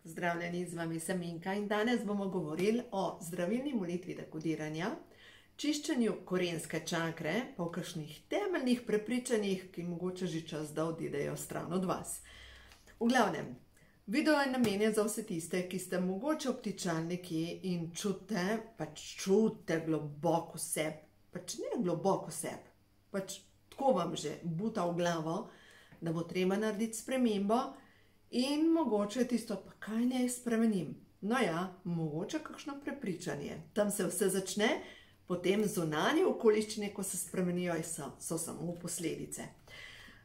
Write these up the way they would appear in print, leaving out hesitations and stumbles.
Zdravljeni, z vami sem Minka in danes bomo govorili o zdravilni molitvi dekodiranja, čiščenju korenske čakre, pa o kakšnih temeljnih prepričanjih, ki mogoče že čas, da odidejo stran od vas. V glavnem, video je namenjen za vse tiste, ki ste mogoče obtičali nekje in čutite globoko v sebi, ne globoko v sebi, tako vam že buta v glavo, da bo treba narediti spremembo. In mogoče tisto, pa kaj ne spremenim? No ja, mogoče kakšno prepričanje. Tam se vse začne, potem zunanje okoliščine, ko se spremenijo, so samo posledice.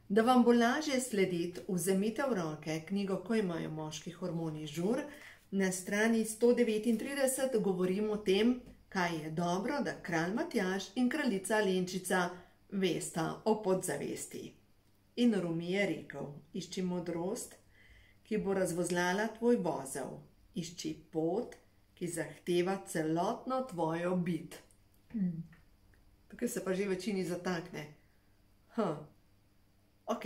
Da vam bo lažje slediti, vzemite v roke knjigo Ko imajo moški hormoni žur. Na strani 139 govorim o tem, kaj je dobro, da kralj Matjaž in kraljica Alenčica vesta o podzavesti. In Rumi je rekel, išči modrost, ki bo razvozlala tvoj vozel. Išči pot, ki zahteva celotno tvojo bit. Tukaj se pa že večini zatakne. Ok,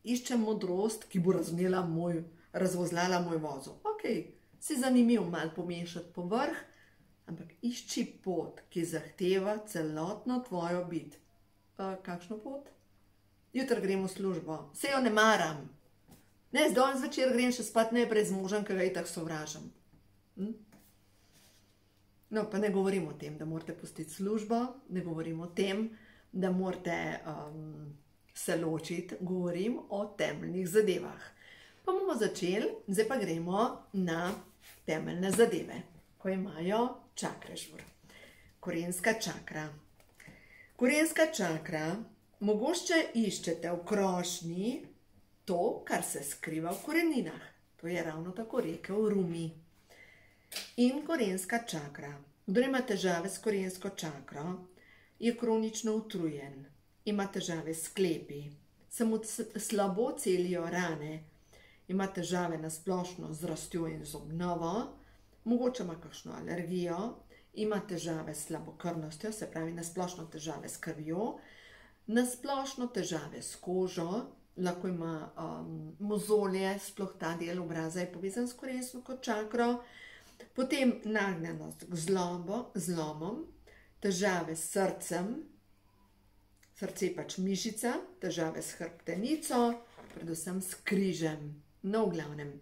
iščem modrost, ki bo razvozlala moj vozel. Ok, si zanimiv malo pomešati povrh, ampak išči pot, ki zahteva celotno tvojo bit. Kakšno pot? Jutri grem v službo, se jo ne maram. Ne, danes zvečer grem še spat najprej z možem, ki ga itak sovražim. No, pa ne govorim o tem, da morate pustiti službo, ne govorim o tem, da morate se ločiti, govorim o temeljnih zadevah. Pa bomo začeli, zdaj pa gremo na temeljne zadeve, ko imajo čakre žur. Korenska čakra. Korenska čakra, mogoče iščete v krošnji to, kar se skriva v koreninah. To je ravno tako rekel Rumi. In korenska čakra. Kdor ima težave s korensko čakro, je kronično utrujen. Ima težave s sklepi, se mu slabo celijo rane, ima težave na splošno z rastjo in z obnovo, mogoče ima kakšno alergijo, ima težave s slabokrvnostjo, se pravi na splošno težave s krvjo, na splošno težave s kožo, lahko ima mozolje, sploh ta del obraza je povezan s korensko čakro, potem nagnjenost k zlomom, težave s srcem, srce je pač mišica, težave s hrbtenico, predvsem s križem, no v glavnem.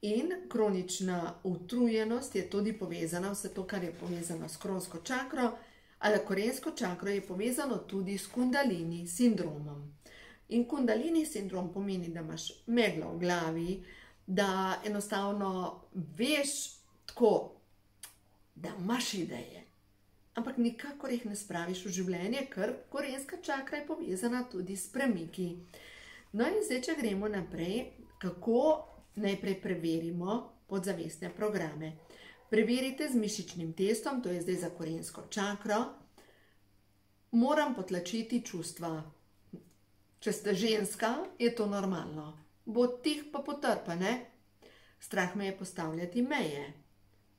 In kronična utrujenost je tudi povezana, vse to, kar je povezano s korensko čakro, ali korensko čakro je povezano tudi s kundalini sindromom. In kundalini sindrom pomeni, da imaš meglo v glavi, da enostavno veš tako, da imaš ideje, ampak nikakor jih ne spraviš v življenje, ker korenska čakra je povezana tudi s premiki. No in zdaj, če gremo naprej, kako najprej preverimo podzavestne programe. Preverite z mišičnim testom, to je zdaj za korensko čakro. Moram potlačiti čustva. Če ste ženska, je to normalno. Bo tih pa potrpane. Strah me je postavljati meje.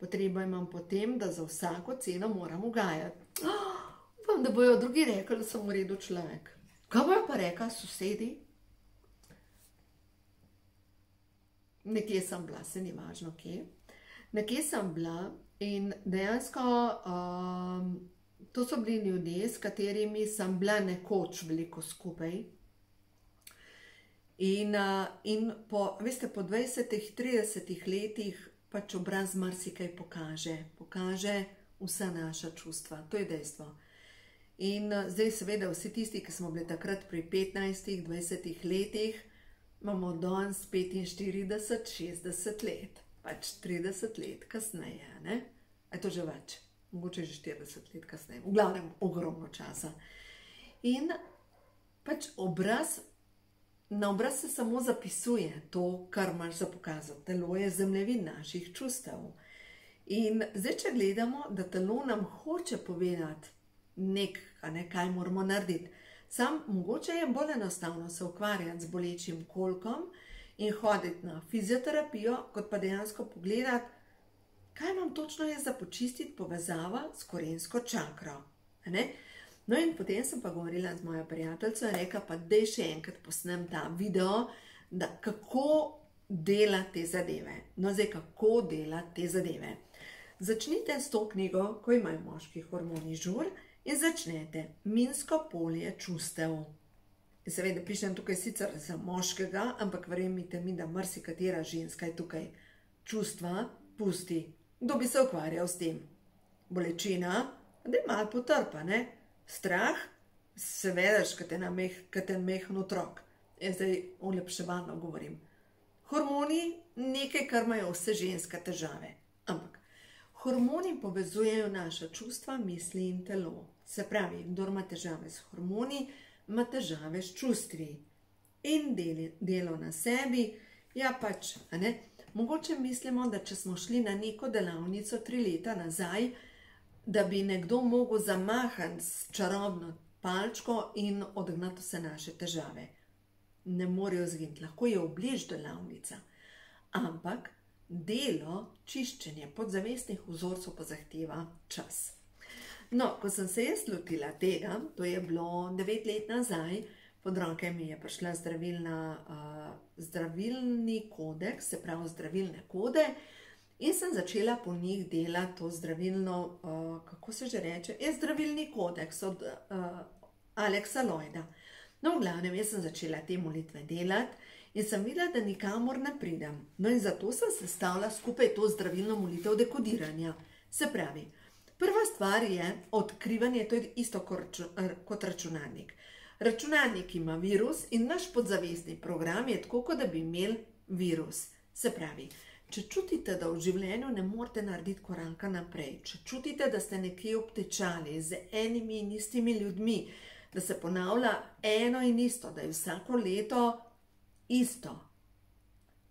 Potrebo imam potem, da za vsako ceno moram ugajati. Upam, da bojo drugi rekli, da sem v redu človek. Kaj bojo pa rekli sosedi? Nekje sem bila, se ni važno kje. Nekje sem bila in dejansko to so bili ljudje, s katerimi sem bila nekoč veliko skupaj. In po 20-30 letih pač obraz marsikaj pokaže vsa naša čustva, to je dejstvo. In zdaj seveda vsi tisti, ki smo bili takrat pri 15-20 letih, imamo danes 45-60 let, pač 30 let kasneje, ne? Je to že več, mogoče že 40 let kasneje, v glavnem ogromno časa. In pač na obraz se samo zapisuje to, kar imaš za pokazati. Telo je zemljevid naših čustev. In zdaj, če gledamo, da telo nam hoče povedati kaj moramo narediti, mogoče je bolj enostavno se ukvarjati z bolečim kolkom in hoditi na fizioterapijo, kot pa dejansko pogledati, kaj nam točno je za počistiti povezava s korensko čakro. No in potem sem pa govorila z mojo prijateljico in rekla, pa daj še enkrat posnem ta video, da kako delati te zadeve. No, zdaj, kako delati te zadeve? Začnite s to knjigo, ko imajo moški hormoni žur, in začnete minsko polje čustev. Seveda pišem tukaj sicer za moškega, ampak verjemite mi, da marsikatera ženska je tukaj. Čustva pusti. Kdo bi se ukvarjal s tem? Bolečina, da je malo potrpa, ne? Strah, seveda, kad te mehen otrok. Zdaj ulepševalno govorim. Hormoni, nekaj, kar imajo vse ženske težave. Ampak hormoni povezujejo naša čustva, misli in telo. Se pravi, kdor ima težave s hormoni, ima težave s čustvi. In delo na sebi, ja pač, a ne? Mogoče mislimo, da če smo šli na neko delavnico 3 leta nazaj, da bi nekdo mogel zamahati s čarobno palčko in odgnati vse naše težave. Ne morejo zginiti, lahko je obliž delavnica. Ampak delo, čiščenje podzavestnih vzorcev pa zahteva čas. No, ko sem se jaz lotila tega, to je bilo 9 let nazaj, pod roke mi je prišla zdravilni kodeks, se pravi zdravilne kode, in sem začela po njih delati to zdravilno, kako se že reče, zdravilni kodeks od Alexa Lloyda. No, v glavnem, jaz sem začela te molitve delati in sem videla, da nikamor ne pridem. No, in zato sem sestavila skupaj to zdravilno molitev dekodiranja. Se pravi, prva stvar je odkrivanje, to je isto kot računalnik. Računalnik ima virus in naš podzavestni program je tako, kot da bi imel virus. Se pravi, če čutite, da v življenju ne morete narediti koraka naprej, če čutite, da ste nekje obtečali z enimi in istimi ljudmi, da se ponavlja eno in isto, da je vsako leto isto.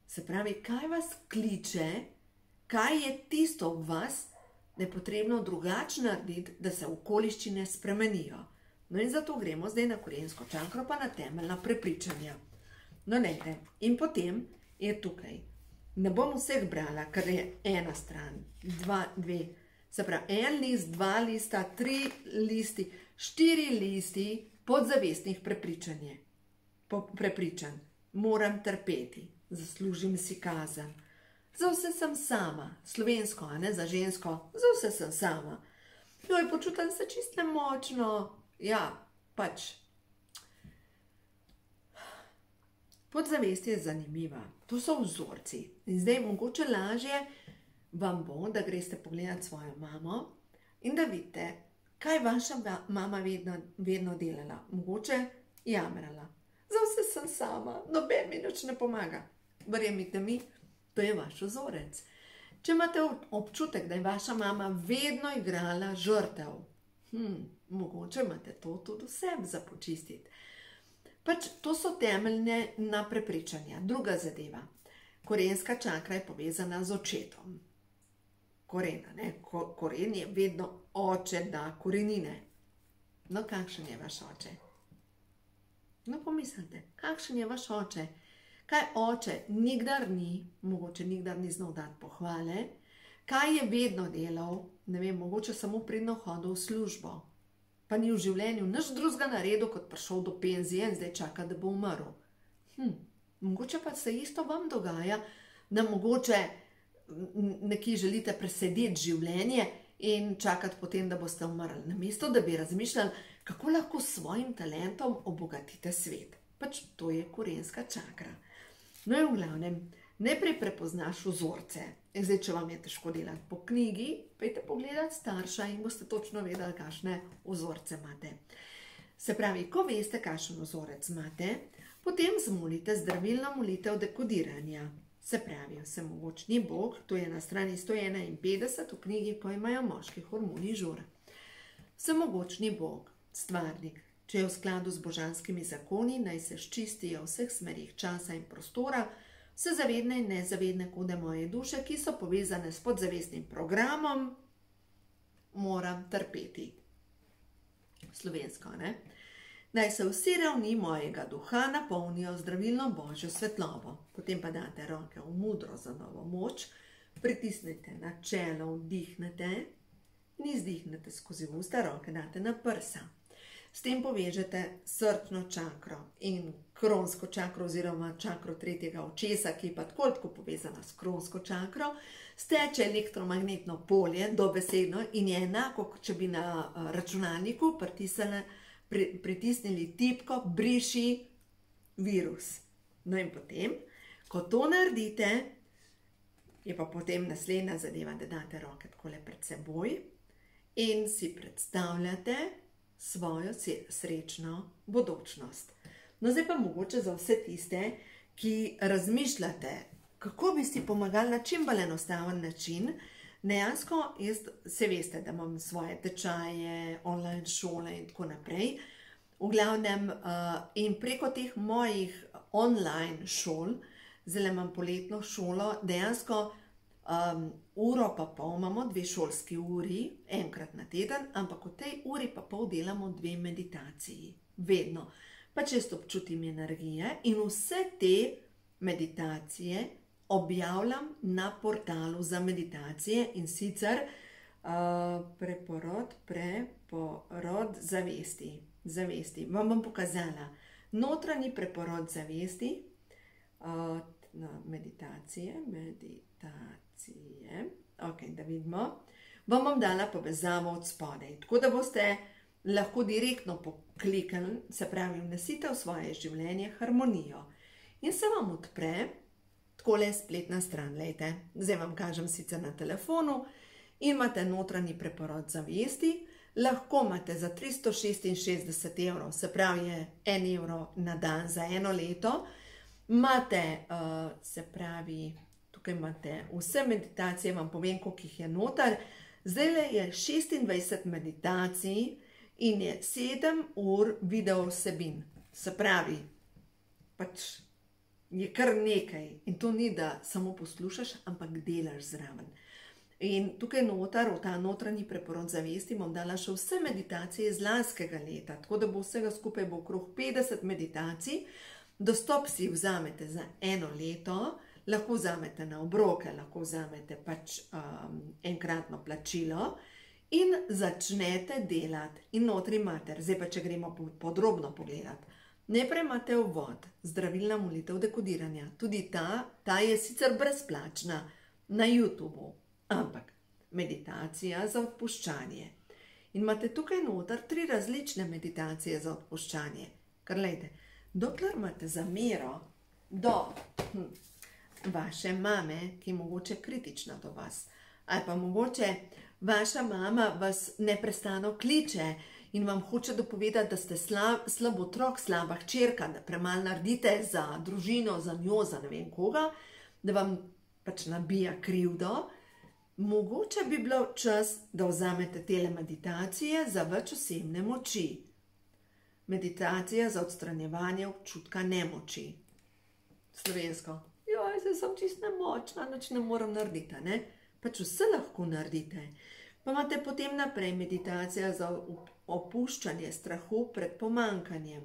Se pravi, kaj vas kliče, kaj je tisto v vas, da je potrebno drugače narediti, da se okoliščine spremenijo. No in zato gremo zdaj na korensko čakro, pa na temeljna prepričanja. No, nejte, in potem je tukaj. Ne bom vseh brala, ker je ena stran, dve, se pravi, 1 list, 2 lista, 3 listi, 4 listi podzavestnih prepričanj. Moram trpeti, zaslužim si kazen. Za vse sem sama, slovensko, a ne za žensko, za vse sem sama. Joj, počutam se čisto nemočno. Ja, pač. Podzavest je zanimiva. To so vzorci. In zdaj mogoče lažje vam bo, da greste pogledati svojo mamo in da vidite, kaj vaša mama vedno delala. Mogoče jamrala. Za vse sem sama, noben mi nič ne pomaga. Verjemite mi, to je vaš vzorec. Če imate občutek, da je vaša mama vedno igrala žrtev, mogoče imate to tudi vsem za počistiti. Pač to so temeljna prepričanja. Druga zadeva. Korenska čakra je povezana z očetom. Korena, ne? Koren je vedno oče da korenine. No, kakšen je vaš oče? No, pomislite, kakšen je vaš oče? Kaj oče nikdar ni, mogoče nikdar ni znal dati pohvale, kaj je vedno delal, ne vem, mogoče samo pridno hodil v službo, pa ni v življenju nič drugega naredil, kot prišel do penzije in zdaj čaka, da bo umrl. Mogoče pa se isto vam dogaja, da mogoče nekje želite presedeti življenje in čakati potem, da boste umrli. Namesto, da bi razmišljali, kako lahko s svojim talentom obogatite svet. Pač to je korenska čakra. No in v glavnem, najprej prepoznaš vzorce. Zdaj, če vam je težko delati po knjigi, pojdite pogledati starša in boste točno vedeli, kakšne vzorce imate. Se pravi, ko veste, kakšen vzorec imate, potem zmolite zdravilno molitev dekodiranja. Se pravi, vsemogočni Bog, to je na strani 151 v knjigi, ko imajo moški hormoni žur. Vsemogočni Bog, stvarnik, če je v skladu z božanskimi zakoni, naj se ščistijo v vseh smerih časa in prostora, vse zavedne in nezavedne kode moje duše, ki so povezane s podzavestnim programom, moram trpeti. Slovensko, ne? Naj se vsi ravni mojega duha napolnijo zdravilno božjo svetlobo. Potem pa date roke v modro za novo moč, pritisnete na čelo, vdihnete in izdihnete skozi usta, roke date na prsa. S tem povežete srčno čakro in kronsko čakro oziroma čakro tretjega očesa, ki je pa tako povezana s kronsko čakro, steče elektromagnetno polje dobesedno in je enako, kot če bi na računalniku pritisnili tipko briši virus. No in potem, ko to naredite, je pa potem naslednja zadeva, da date roke takole pred seboj in si predstavljate svojo srečno bodočnost. No zdaj pa mogoče za vse tiste, ki razmišljate, kako bi si pomagali na čim bolj enostaven način. Dejansko, se veste, da imam svoje tečaje, online šole in tako naprej. V glavnem, in preko teh mojih online šol, zdaj imam poletno šolo, dejansko uro pa pol imamo, 2 šolski uri, enkrat na teden, ampak v tej uri pa pol delamo 2 meditaciji. Vedno. Pa često občutim energije in vse te meditacije objavljam na portalu za meditacije in sicer preporod zavesti. Vam bom pokazala notranji preporod zavesti, meditacije, ok, da vidimo, vam bom dala povezavo od spodaj, tako da boste lahko direktno poklikali, se pravi, vnesite v svoje življenje harmonijo in se vam odpre takole spletna stran, lejte, zdaj vam kažem sicer na telefonu in imate notranji preporod zavesti, lahko imate za 366 €, se pravi je 1 € na dan za 1 leto, imate, se pravi, tukaj imate vse meditacije, vam povem, koliko jih je noter, zdaj je 26 meditacij in je 7 ur video vsebin, se pravi, pač je kar nekaj in to ni, da samo poslušaš, ampak delaš zraven. In tukaj noter, v ta notranji preporod zavesti, bom dala še vse meditacije iz lanskega leta, tako da bo vsega skupaj bo okrog 50 meditacij. Dostop si vzamete za 1 leto, lahko vzamete na obroke, lahko vzamete pač enkratno plačilo in začnete delati. In notri imate, zdaj pa če gremo podrobno pogledati, najprej imate uvod, zdravilna molitev dekodiranja. Tudi ta je sicer brezplačna na YouTubeu, ampak meditacija za odpuščanje. In imate tukaj noter 3 različne meditacije za odpuščanje. Ker lejte, dokler imate zamero do vaše mame, ki je mogoče kritična do vas, ali pa mogoče vaša mama vas neprestano kliče in vam hoče dopovedati, da ste slab otrok, slaba hčerka, da premalo naredite za družino, za njo, za ne vem koga, da vam pač nabija krivdo, mogoče bi bilo čas, da vzamete tele meditacije za več osebne moči. Meditacija za odstranjevanje občutka nemoči. Slovensko. Joj, zdaj sem čisto nemočna, nič ne moram narediti, ne? Pač vse lahko naredite. Pa imate potem naprej meditacija za opuščanje strahu pred pomanjkanjem.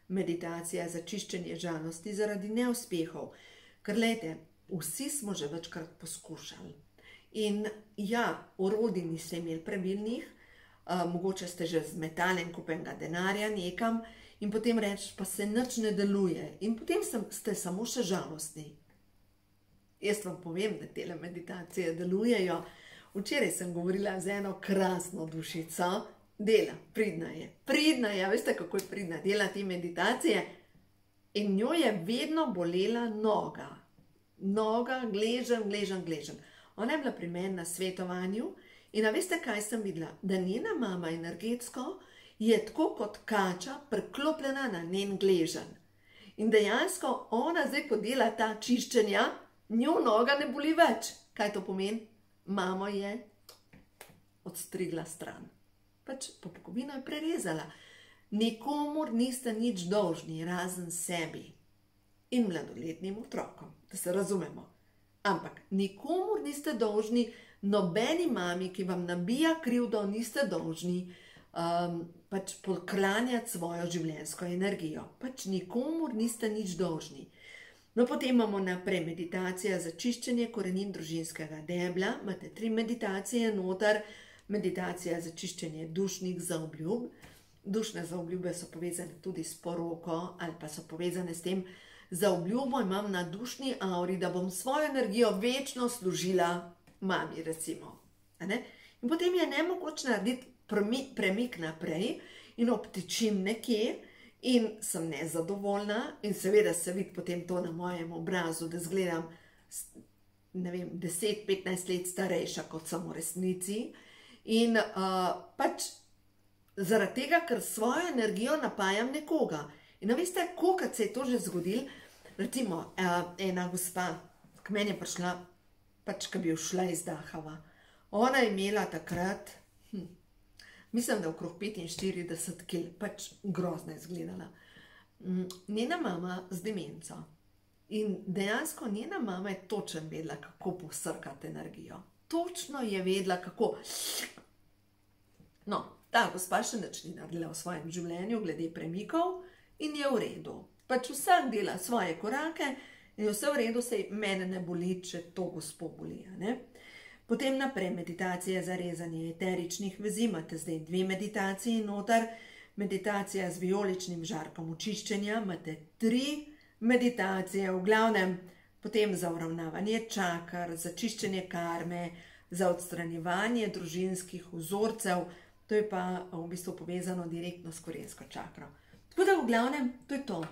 Meditacija za čiščenje žalosti zaradi neuspehov. Ker lejte, vsi smo že večkrat poskušali. In ja, orodij niste imeli pravilnih, mogoče ste že zmetali en kup enega denarja nekam in potem rečeš, pa se nič ne deluje in potem ste samo še žalostni. Jaz vam povem, da tele meditacije delujejo. Včeraj sem govorila z eno krasno dušico, dela, pridna je, veste kako je pridna, dela te meditacije in njo je vedno bolela noga. Noga, gležen. Ona je bila pri meni na svetovanju in a veste, kaj sem videla? Da njena mama energetsko je tako kot kača priklopljena na njen gležen. In dejansko ona zdaj, ko dela ta čiščenja, njo noga ne boli več. Kaj to pomeni? Mamo je odstrigla stran. Pač popkovino je prerezala. Nikomur niste nič dolžni, razen sebi in mladoletnim otrokom, da se razumemo. Ampak nikomur niste dolžni, nobeni mami, ki vam nabija krivdo, niste dolžni pač poklanjati svojo življenjsko energijo. Pač nikomur niste nič dolžni. No, potem imamo naprej meditacija za čiščenje korenin družinskega debla. Imate 3 meditacije noter. Meditacija za čiščenje dušnih zaobljub. dušne zaobljube so povezane tudi s poroko ali pa so povezane s tem, zaobljubo imam na dušni auri, da bom svojo energijo večno služila mami, recimo. In potem je nemogoče narediti premik naprej in obtičim nekje in sem nezadovoljna in seveda se vidi potem to na mojem obrazu, da izgledam, ne vem, 10-15 let starejša, kot sem v resnici. In pač zaradi tega, ker svojo energijo napajam nekoga. In veste, kolikrat se je to že zgodilo, recimo ena gospa k meni je prišla, pač, ko bi všla iz Dachau. Ona je imela takrat, mislim, da okrog 45 kil, pač grozno je izgledala. Njena mama z demenco. In dejansko njena mama je točno vedela, kako posrkati energijo. Točno je vedela, kako. No, ta gospa še nič ni naredila v svojem življenju glede premikov in je v redu. Pač vsak dela svoje korake in vse v redu, sej mene ne boli, če to gospo boli. Potem naprej meditacija za rezanje eteričnih vezi, imate zdaj 2 meditaciji noter, meditacija z vijoličnim žarkom očiščenja, imate 3 meditacije, v glavnem potem za uravnavanje čakr, za čiščenje karme, za odstranjevanje družinskih vzorcev, to je pa v bistvu povezano direktno s korensko čakro. Tako da v glavnem, to je to.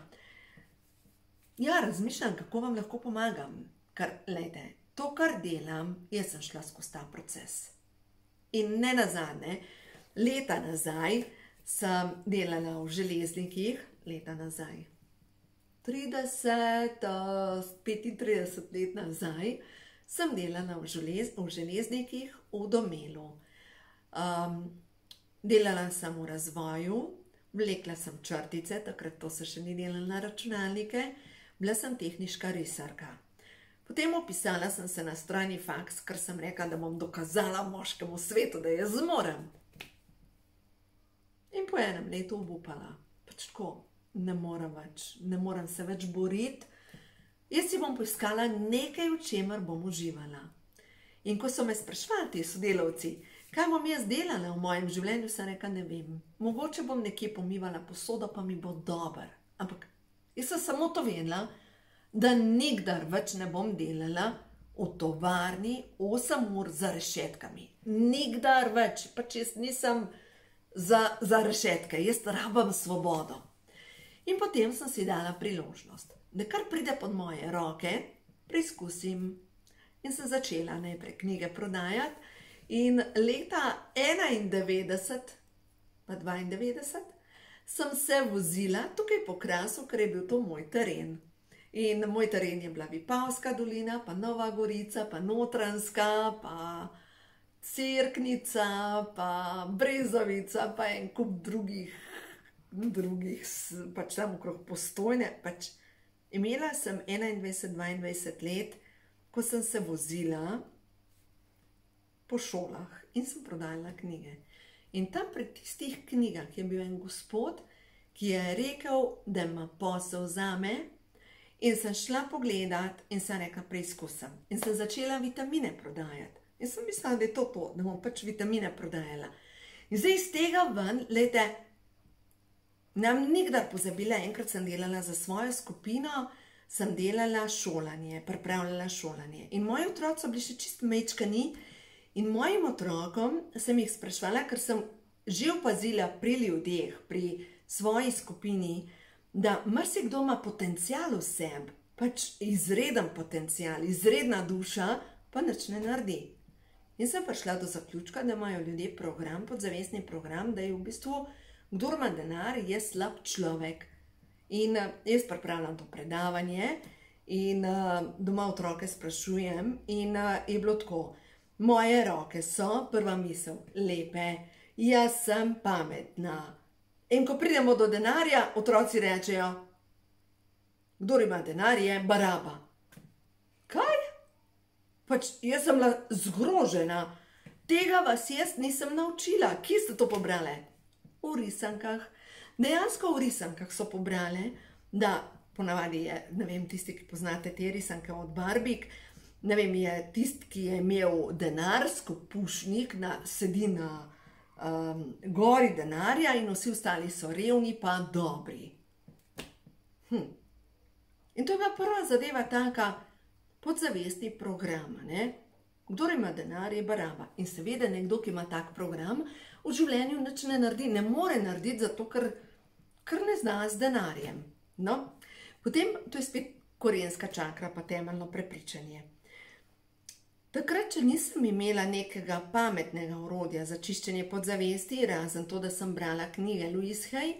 Ja, razmišljam, kako vam lahko pomagam, ker, lejte, to, kar delam, jaz sem šla skozi ta proces. In ne nazadnje, leta nazaj sem delala v železnikih, leta nazaj, 35 let nazaj, sem delala v železnikih v Domelu. Delala sem v razvoju, vlekla sem črtice, takrat to se še ni delala na računalnike, bila sem tehniška risarka. Potem opisala sem se na strojni faks, ker sem rekla, da bom dokazala moškemu svetu, da je zmorem. In po enem letu obupala. Pač tako, ne morem se več boriti. Jaz si bom poiskala nekaj, v čemer bom uživala. In ko so me sprašvali ti sodelavci, kaj bom jaz delala v mojem življenju, sem rekla, ne vem. Mogoče bom nekje pomivala posodo, pa mi bo dober. Ampak jaz sem samo to vedela, da nikdar več ne bom delala v tovarni 8 ur za rešetkami. Nikdar več. Pač jaz nisem za rešetke. Jaz rabim svobodo. In potem sem si dala priložnost, da kar pride pod moje roke, preizkusim. In sem začela najprej knjige prodajati. In leta 91 pa 92 sem se vozila tukaj po Krasu, ker je bil to moj teren. In moj teren je bila Vipavska dolina, pa Nova Gorica, pa Notranjska, pa Cerknica, pa Brezovica, pa en kup drugih, pač tam okrog Postojne. Pač imela sem 21-22 let, ko sem se vozila po šolah in sem prodajala knjige. In tam pred tistih knjigah je bil en gospod, ki je rekel, da ima posel zame. In sem šla pogledat in sem rekla, preizkusim. In sem začela vitamine prodajati. In sem mislila, da je to, da bom pač vitamine prodajala. In zdaj iz tega ven, lejte, nam nikdar pozabila, enkrat sem delala za svojo skupino, sem delala šolanje, pripravljala šolanje. In moji otroci so bili še čist mečkani in mojim otrokom sem jih sprašvala, ker sem že opazila pri ljudeh, pri svoji skupini, da marsikdo ima potencial v sebi, pač izreden potencial, izredna duša, pa nič ne naredi. In sem prišla do zaključka, da imajo ljudje program, podzavestni program, da je v bistvu, kdor ima denar, je slab človek. In jaz pripravljam to predavanje in doma otroke sprašujem in je bilo tako, moje roke so, prva misel, lepe, jaz sem pametna. In ko pridemo do denarja, otroci rečejo, kdor ima denar, je baraba. Kaj? Pač jaz sem bila zgrožena. Tega vas jaz nisem naučila. Kje ste to pobrale? V risankah. Dejansko v risankah so pobrale, da ponavadi je, ne vem, tisti, ki poznate te risanke od Barbik, ne vem, je tisti, ki je imel denar, skopušnik, sedi na gori denarja in vsi ostali so revni pa dobri. In to je bila prva zadeva taka podzavestni program, ne? Kdor ima denar, je baraba. In seveda nekdo, ki ima tak program, v življenju nič ne naredi, ne more narediti, zato ker ne zna z denarjem. No, potem, to je spet korenska čakra, pa temeljno prepričanje. Takrat, če nisem imela nekega pametnega orodja za čiščenje podzavesti, razen to, da sem brala knjige Louise Hay,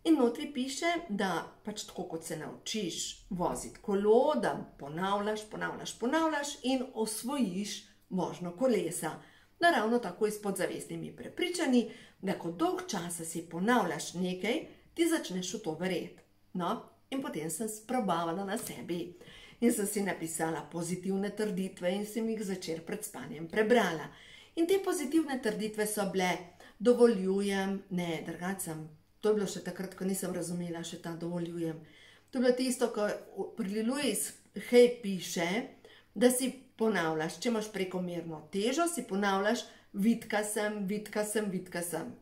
in notri piše, da pač tako kot se naučiš voziti kolo, da ponavljaš in osvojiš vožnjo kolesa. Naravno tako je s podzavestnimi prepričanji, da ko dolg časa si ponavljaš nekaj, ti začneš v to verjeti. No, in potem sem sprobavala na sebi in sem si napisala pozitivne trditve in sem jih zvečer pred spanjem prebrala. In te pozitivne trditve so bile: dovoljujem, ne, drugače to je bilo še takrat, ko nisem razumela še ta dovoljujem. To je bilo tisto, ko pri Louise Hay piše, da si ponavljaš, če imaš prekomerno težo, si ponavljaš vitka sem.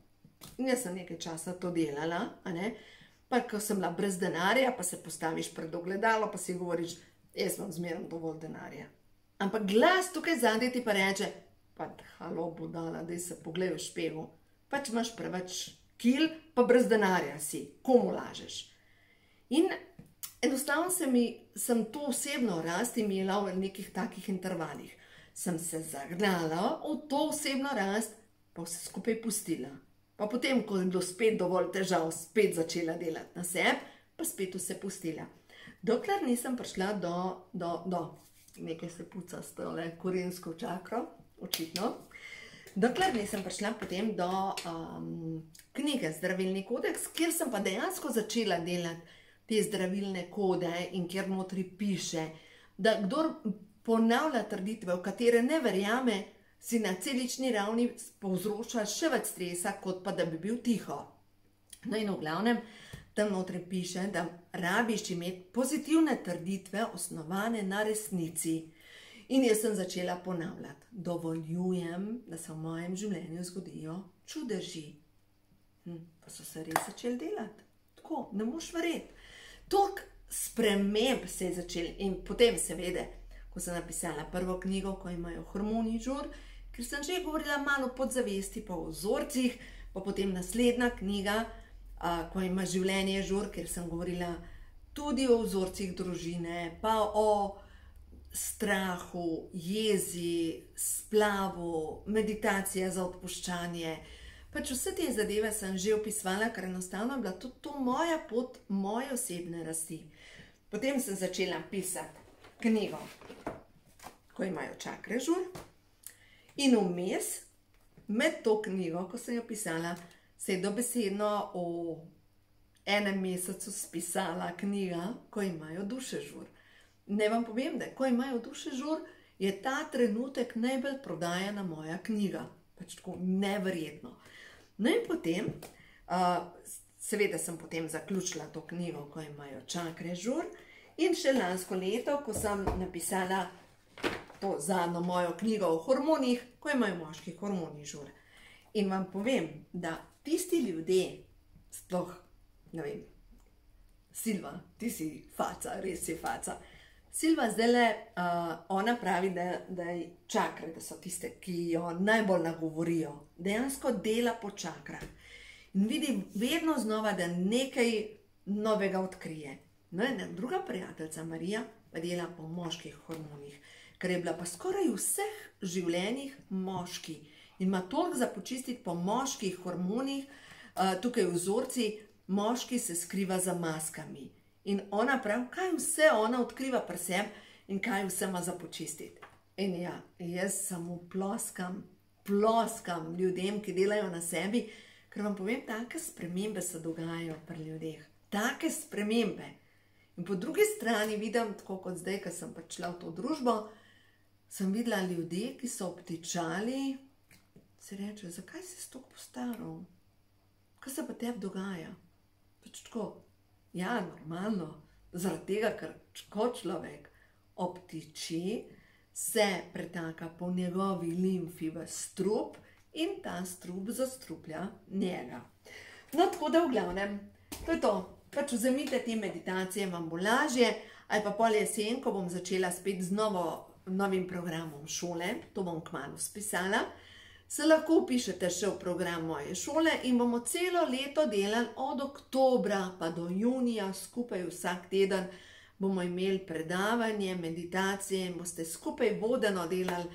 In jaz sem nekaj časa to delala, a ne? Pa ko sem bila brez denarja, pa se postaviš pred ogledalo, pa si govoriš, jaz imam zmeraj dovolj denarja. Ampak glas tukaj zadaj ti pa reče, pa halo budala, daj se poglej v špegel, pač imaš preveč kil, pa brez denarja si, komu lažeš. In enostavno sem to osebno rast imela v nekih takih intervalih. Sem se zagnala v to osebno rast, pa vse skupaj pustila. Pa potem, ko je bilo spet dovolj težav, spet začela delati na sebi, pa spet vse pustila. Dokler nisem prišla do nekaj se puca s tole korensko čakro, očitno, dokler nisem prišla potem do knjige Zdravilni kodeks, kjer sem pa dejansko začela delati te zdravilne kode in kjer notri piše, da kdor ponavlja trditve, v katere ne verjame, si na celični ravni povzroča še več stresa, kot pa da bi bil tiho. No in v glavnem, tam notri piše, da rabiš imeti pozitivne trditve osnovane na resnici. In jaz sem začela ponavljati, dovoljujem, da se v mojem življenju zgodijo čudeži. Pa so se res začeli delati. Tako, ne moš verjeti. Toliko sprememb se je začel in potem seveda, ko sem napisala prvo knjigo, ko imajo hormoni žur, ker sem že govorila malo o podzavesti, pa o vzorcih, pa potem naslednja knjiga, ko ima življenje žur, ker sem govorila tudi o vzorcih družine, pa o strahu, jezi, splavu, meditacija za odpuščanje. Pač vse te zadeve sem že opisovala, ker enostavno je bila tudi to moja pot, moje osebne rasti. Potem sem začela pisati knjigo, ko imajo čakre žur. In vmes, med to knjigo, ko sem jo pisala, se je dobesedno v enem mesecu spisala knjiga, ko imajo duše žur. Ne vam povem, da ko imajo duše žur, je ta trenutek najbolj prodajana moja knjiga. Pač tako neverjetno. No in potem, seveda sem potem zaključila to knjigo, ko imajo čakre žur, in še lansko leto, ko sem napisala to zadnjo mojo knjigo o hormonih, ko imajo moški hormoni žur. In vam povem, da tisti ljudje, sploh, ne vem, Silva, ti si faca, res si faca. Silva zdajle, ona pravi, da je čakre, da so tiste, ki jo najbolj nagovorijo. Dejansko dela po čakrah. In vidi vedno znova, da nekaj novega odkrije. No in druga prijateljica, Marija, pa dela po moških hormonih, ker je bila pa skoraj v vseh življenjih moški. In ima toliko za počistiti po moških hormonih, tukaj vzorci, moški se skriva za maskami. In ona pravi, kaj vse ona odkriva pri sebi in kaj vse ima za počistiti. In ja, jaz samo ploskam ljudem, ki delajo na sebi, ker vam povem, take spremembe se dogajajo pri ljudeh. Take spremembe. In po drugi strani vidim, tako kot zdaj, ko sem prišla v to družbo, sem videla ljudi, ki so obtičali, se reče, zakaj si toliko postaral? Kaj se pa tebi dogaja? Pač tako. Ja, normalno, zaradi tega, ker ko človek obtiči, se pretaka po njegovi limfi v strup in ta strup zastruplja njega. No, tako da v glavnem, to je to. Pač vzemite te meditacije, vam bo lažje, ali pa pol jesen, ko bom začela spet z novim programom šole, to bom kmalu spisala, se lahko upišete še v program moje šole in bomo celo leto delali od oktobra pa do junija, skupaj vsak teden bomo imeli predavanje, meditacije in boste skupaj vodeno delali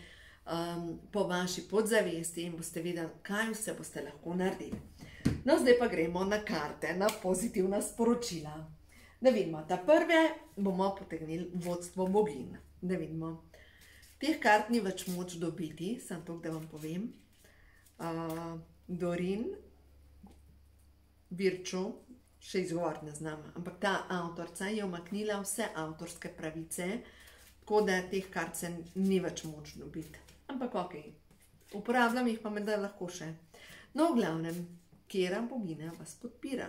po vaši podzavesti in boste videli, kaj vse boste lahko naredili. No, zdaj pa gremo na karte, na pozitivna sporočila. Da vidimo, ta prve bomo potegnili vodstvo bogin. Da vidimo, teh kart ni več moč dobiti, samo to, da vam povem. Dorin, Virču, še izgovoriti ne znam, ampak ta avtorca je umaknila vse avtorske pravice, tako da teh kart se ni več moč dobiti. Ampak ok, uporabljam jih pa me da lahko še. No, v glavnem, katera bogina vas podpira?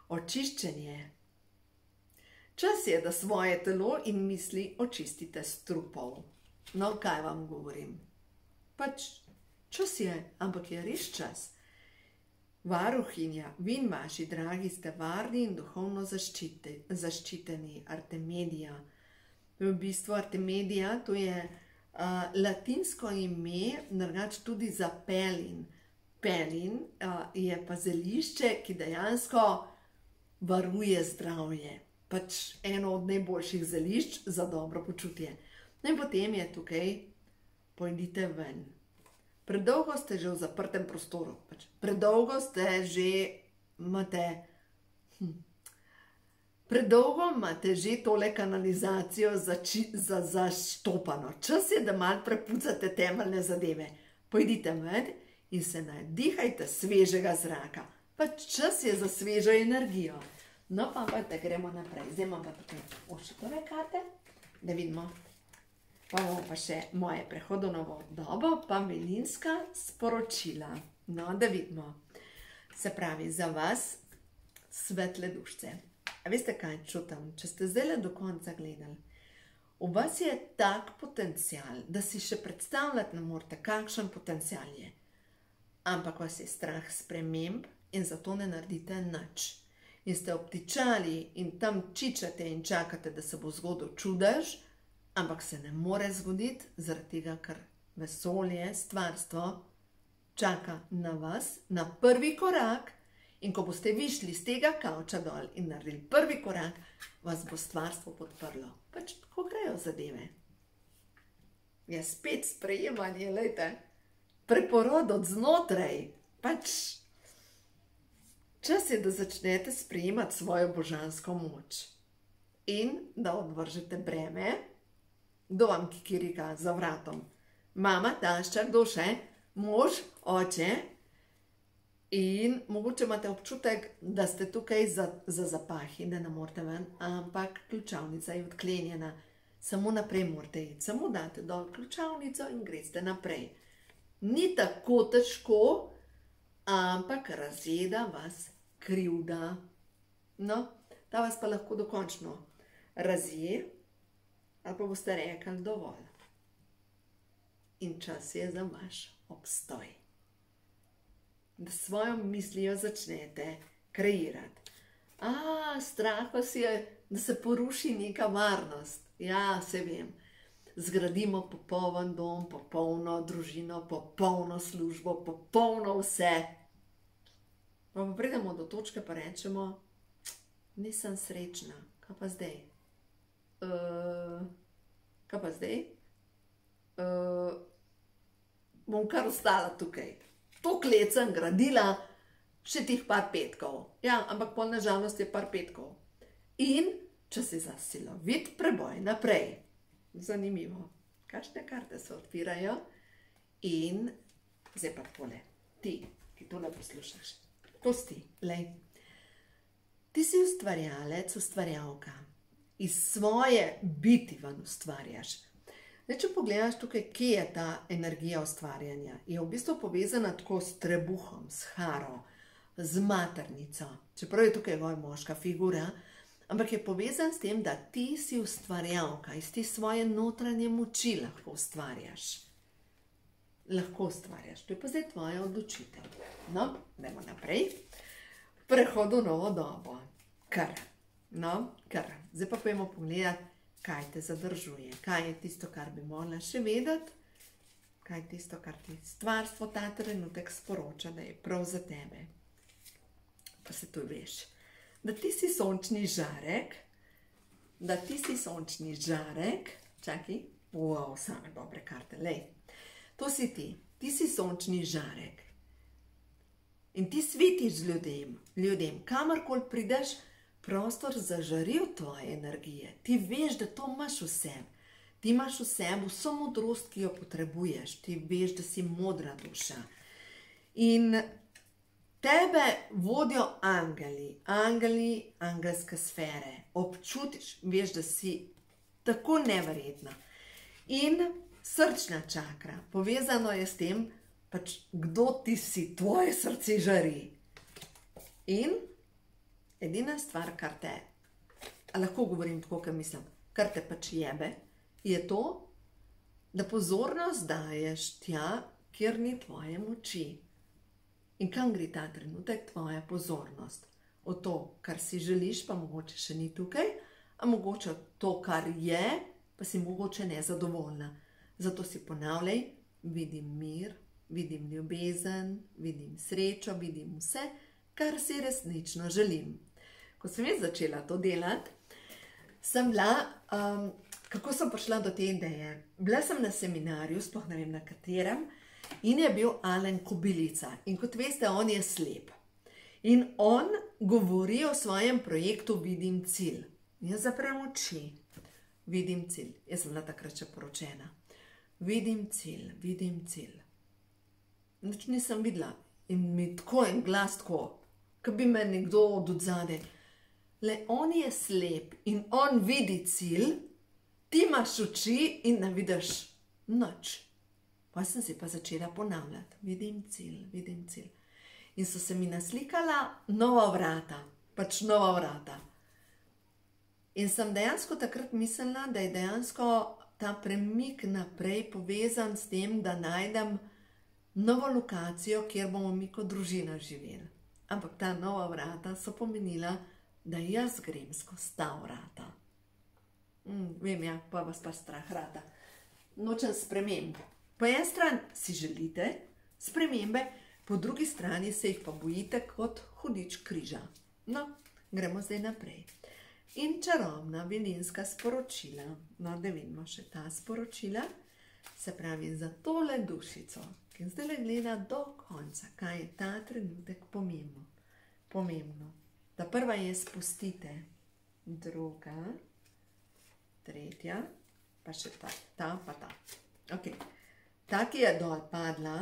Očiščenje. Čas je, da svoje telo in misli očistite s trupov. No, kaj vam govorim? Pač čas je, ampak je res čas. Varuhinja, vi in vaši dragi ste varni in duhovno zaščiteni. Artemidija. V bistvu Artemidija, to je latinsko ime, drugače tudi za pelin. Pelin je pa zelišče, ki dejansko varuje zdravje. Pač eno od najboljših zelišč za dobro počutje. No in potem je tukaj, pojdite ven. Predolgo ste že v zaprtem prostoru. Predolgo ste že imate že tole kanalizacijo zaštopano. Čas je, da malo prepucate temeljne zadeve. Pojdite ven in se nadihajte svežega zraka. Pač čas je za svežo energijo. No pa da gremo naprej. Zdaj imam pa tukaj ošitove karte, da vidimo. Pa bomo pa še moje prehodovno dobo, pa milinska sporočila. No, da vidimo. Se pravi, za vas svetle dušce. A veste, kaj čutim? Če ste zdaj do konca gledali, v vas je tak potencial, da si še predstavljati ne morete, kakšen potencial je. Ampak vas je strah sprememb in zato ne naredite nič. In ste obtičali in tam čičate in čakate, da se bo zgodil čudež, ampak se ne more zgoditi, zaradi tega, ker vesolje, stvarstvo čaka na vas, na prvi korak in ko boste višli z tega kavča dol in naredili prvi korak, vas bo stvarstvo podprlo. Pač tako grejo zadeve. Je spet sprejemanje, lejte, preporod od znotraj. Pač čas je, da začnete sprejemati svojo božansko moč in da odvržete breme. Kdo vam kikirika za vratom? Mama, tašča, kdo še? Mož, oče? In mogoče imate občutek, da ste tukaj za zapahi, da ne morete ven, ampak ključavnica je odklenjena. Samo naprej morate iti. Samo date dol ključavnico in greste naprej. Ni tako težko, ampak razjeda vas krivda. No, ta vas pa lahko dokončno razje, ali pa boste rekli dovolj. In čas je za vaš obstoj. Da svojo mislijo začnete kreirati. Strah vas je, da se poruši neka varnost. Ja, se vem. Zgradimo popoln dom, popolno družino, popolno službo, popolno vse. Pa pridemo do točke pa rečemo, nisem srečna, kaj pa zdaj? Kaj pa zdaj? Bom kar ostala tukaj. Toliko let sem gradila, še tih par petkov. Ja, ampak pol na žalost je par petkov. In čas je za silovit preboj naprej. Zanimivo. Kakšne karte se odpirajo? In zdaj pa tole. Ti, ki tole poslušaš. Pusti, lej. Ti si ustvarjalec, ustvarjalka. Iz svoje biti ven ustvarjaš. Zdaj, če pogledaš tukaj, kje je ta energija ustvarjanja, je v bistvu povezana tako s trebuhom, s haro, z maternico. Čeprav je tukaj moška figura, ampak je povezan s tem, da ti si ustvarjalka, iz te svoje notranje moči lahko ustvarjaš. lahko ustvarjaš. To je pa zdaj tvoja odločitev. No, dajmo naprej. Prehod v novo dobo. Kar. Zdaj pa pojmo pogledati, kaj te zadržuje. Kaj je tisto, kar bi morala še vedeti. Kaj je tisto, kar ti stvarstvo ta trenutek sporoča, da je prav za tebe. Pa se tu veš. Da ti si sončni žarek. Čakaj. Wow, same dobre karte. Lej. To si ti. Ti si sončni žarek. In ti svetiš ljudem. Kamorkoli prideš, prostor zažari v tvoje energije. Ti veš, da to imaš v sebi. Ti imaš v sebi vso modrost, ki jo potrebuješ. Ti veš, da si modra duša. In tebe vodijo angeli, angelske sfere. Občutiš, veš, da si tako neverjetna. In srčna čakra, povezano je s tem, pač kdo ti si, tvoje srce žari. In edina stvar, kar te, lahko govorim tako, kar mislim, kar te pač jebe, je to, da pozornost daješ tja, kjer ni tvoje moči. In kam gre ta trenutek tvoja pozornost? O to, kar si želiš, pa mogoče še ni tukaj, a mogoče to, kar je, pa si mogoče nezadovoljna. Zato si ponavljaj, vidim mir, vidim ljubezen, vidim srečo, vidim vse, kar si resnično želim. Ko sem jaz začela to delati, sem bila, kako sem prišla do te ideje? Bila sem na seminarju, sploh ne vem na katerem, in je bil Alen Kobilica. In kot veste, on je slep. In on govori o svojem projektu Vidim cilj. Jaz zaprem oči, vidim cilj. Jaz sem bila takrat še poročena. Vidim cilj. Nič nisem videla. In mi tako en glas tako, ko bi me nekdo od odzadaj. Le on je slep in on vidi cilj, ti imaš oči in ne vidiš nič. Pa sem si pa začela ponavljati. Vidim cilj. In so se mi naslikala nova vrata. Pač nova vrata. In sem dejansko takrat mislila, da je dejansko ta premik naprej povezan s tem, da najdem novo lokacijo, kjer bomo mi kot družina živeli. Ampak ta nova vrata so pomenila, da jaz grem skozi ta vrata. Vem, ja, pa vas pa strah rata. Nočem sprememb. Po eni strani si želite spremembe, po drugi strani se jih pa bojite kot hudič križa. No, gremo zdaj naprej. In čarobna vilinska sporočila. No, da vidimo še ta sporočila. Se pravi, za tole dušico, ki zdaj gleda do konca, kaj je ta trenutek pomembno. Ta prva je spustite, druga, tretja, pa še ta, pa ta. Ok, ta, ki je dol padla,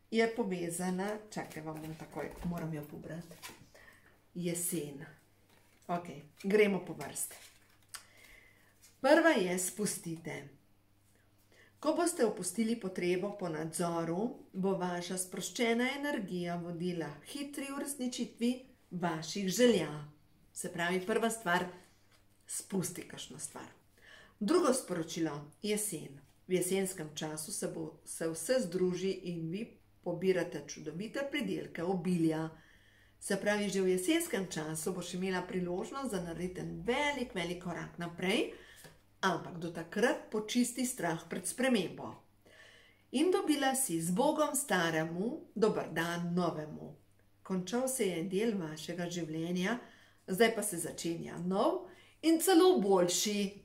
je povezana, čakaj, vam bom takoj, moram jo pobrati, jesen. Ok, gremo po vrsti. Prva je spustite. Ko boste opustili potrebo po nadzoru, bo vaša sproščena energija vodila hitri uresničitvi vaših želja. Se pravi, prva stvar, spusti kakšno stvar. Drugo sporočilo, jesen. V jesenskem času se vse združi in vi pobirate čudovite pridelke obilja. Se pravi, že v jesenskem času boš imela priložnost, da naredite velik korak naprej, ampak do takrat počisti strah pred spremembo. In dobila si z Bogom staremu, dober dan novemu. Končal se je del vašega življenja, zdaj pa se začenja nov in celo boljši.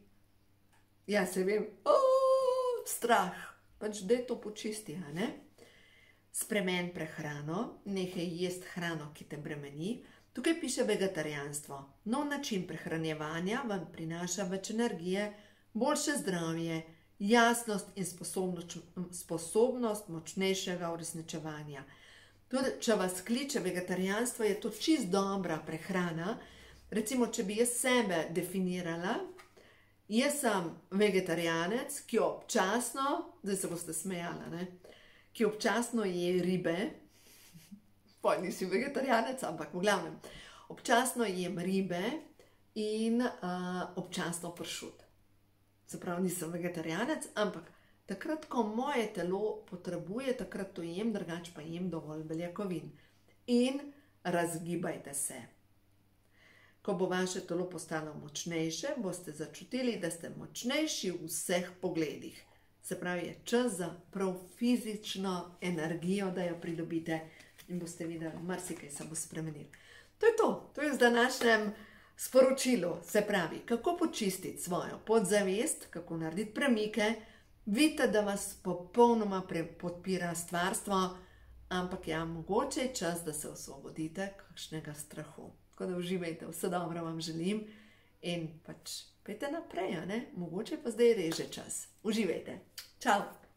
Ja, se vem, strah, pač daj to počisti, a ne? Spremen prehrano, nehaj jesti hrano, ki te bremeni. Tukaj piše vegetarijanstvo. Nov način prehranjevanja vam prinaša več energije, boljše zdravje, jasnost in sposobnost močnejšega uresničevanja. Tudi, če vas kliče vegetarijanstvo, je to čist dobra prehrana. Recimo, če bi jaz sebe definirala, jaz sem vegetarijanec, ki občasno, zdaj se boste smejala, ne? Ki občasno je ribe, pa nisi vegetarijanec, ampak v glavnem, občasno jem ribe in občasno pršut. Se pravi, nisem vegetarijanec, ampak Takrat, ko moje telo potrebuje, takrat to jem, drugače pa jem dovolj beljakovin. In razgibajte se. Ko bo vaše telo postalo močnejše, boste začutili, da ste močnejši v vseh pogledih. Se pravi, je čas za prav fizično energijo, da jo pridobite in boste videli, marsikaj se bo spremenil. To je to. To je z današnjem sporočilu. Se pravi, kako počistiti svojo podzavest, kako narediti premike. Vidite, da vas popolnoma podpira stvarstvo, ampak ja, mogoče je čas, da se osvobodite kakšnega strahu. Tako da uživajte, vse dobro vam želim in pač pejte naprej, ne? Mogoče pa zdaj reže čas. Uživajte. Čau!